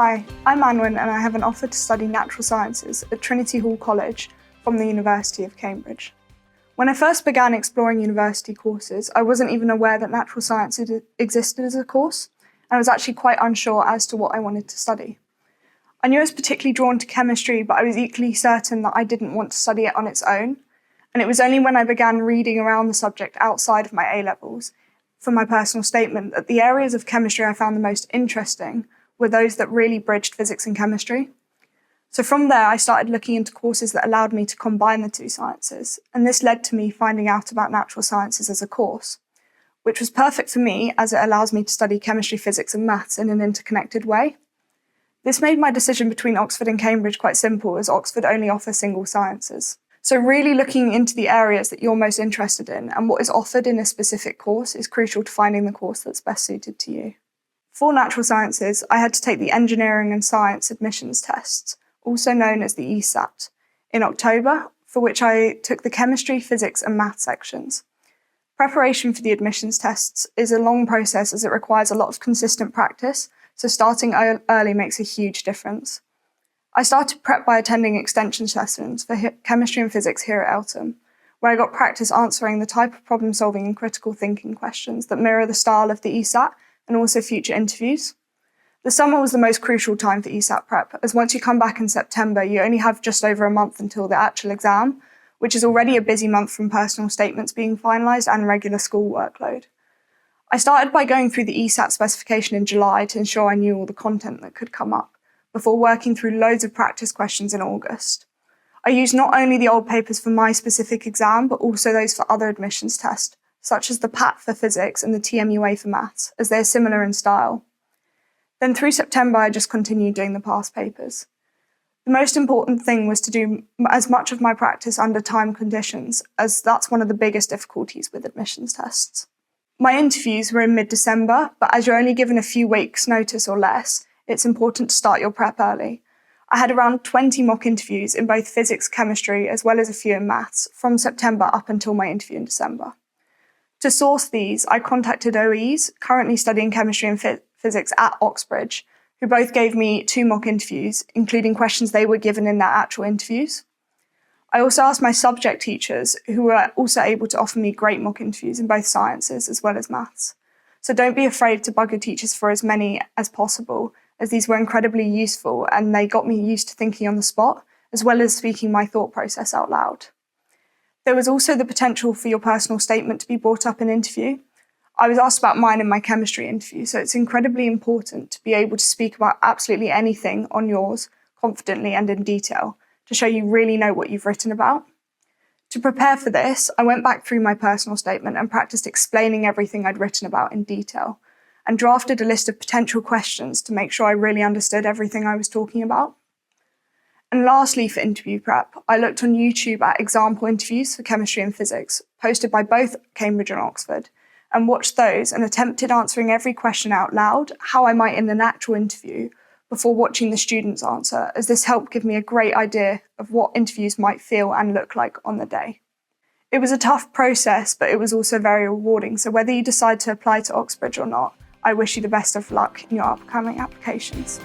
Hi, I'm Anwen and I have an offer to study natural sciences at Trinity Hall College from the University of Cambridge. When I first began exploring university courses, I wasn't even aware that natural science existed as a course, and I was actually quite unsure as to what I wanted to study. I knew I was particularly drawn to chemistry, but I was equally certain that I didn't want to study it on its own, and it was only when I began reading around the subject outside of my A-levels for my personal statement that the areas of chemistry I found the most interesting were those that really bridged physics and chemistry. So from there, I started looking into courses that allowed me to combine the two sciences, and this led to me finding out about natural sciences as a course, which was perfect for me as it allows me to study chemistry, physics and maths in an interconnected way. This made my decision between Oxford and Cambridge quite simple, as Oxford only offers single sciences. So really looking into the areas that you're most interested in and what is offered in a specific course is crucial to finding the course that's best suited to you. For natural sciences, I had to take the engineering and science admissions tests, also known as the ESAT, in October, for which I took the chemistry, physics and maths sections. Preparation for the admissions tests is a long process as it requires a lot of consistent practice, so starting early makes a huge difference. I started prep by attending extension sessions for chemistry and physics here at Eltham, where I got practice answering the type of problem solving and critical thinking questions that mirror the style of the ESAT and also future interviews. The summer was the most crucial time for ESAT prep, as once you come back in September, you only have just over a month until the actual exam, which is already a busy month from personal statements being finalised and regular school workload. I started by going through the ESAT specification in July to ensure I knew all the content that could come up, before working through loads of practice questions in August. I used not only the old papers for my specific exam, but also those for other admissions tests, such as the PAT for physics and the TMUA for maths, as they are similar in style. Then through September, I just continued doing the past papers. The most important thing was to do as much of my practice under time conditions, as that's one of the biggest difficulties with admissions tests. My interviews were in mid-December, but as you're only given a few weeks' notice or less, it's important to start your prep early. I had around 20 mock interviews in both physics, chemistry, as well as a few in maths, from September up until my interview in December. To source these, I contacted OEs currently studying chemistry and physics at Oxbridge, who both gave me 2 mock interviews, including questions they were given in their actual interviews. I also asked my subject teachers, who were also able to offer me great mock interviews in both sciences as well as maths. So don't be afraid to bug your teachers for as many as possible, as these were incredibly useful and they got me used to thinking on the spot, as well as speaking my thought process out loud. There was also the potential for your personal statement to be brought up in interview. I was asked about mine in my chemistry interview, so it's incredibly important to be able to speak about absolutely anything on yours confidently and in detail to show you really know what you've written about. To prepare for this, I went back through my personal statement and practiced explaining everything I'd written about in detail, and drafted a list of potential questions to make sure I really understood everything I was talking about. And lastly, for interview prep, I looked on YouTube at example interviews for chemistry and physics, posted by both Cambridge and Oxford, and watched those and attempted answering every question out loud, how I might in an actual interview, before watching the students answer, as this helped give me a great idea of what interviews might feel and look like on the day. It was a tough process, but it was also very rewarding, so whether you decide to apply to Oxbridge or not, I wish you the best of luck in your upcoming applications.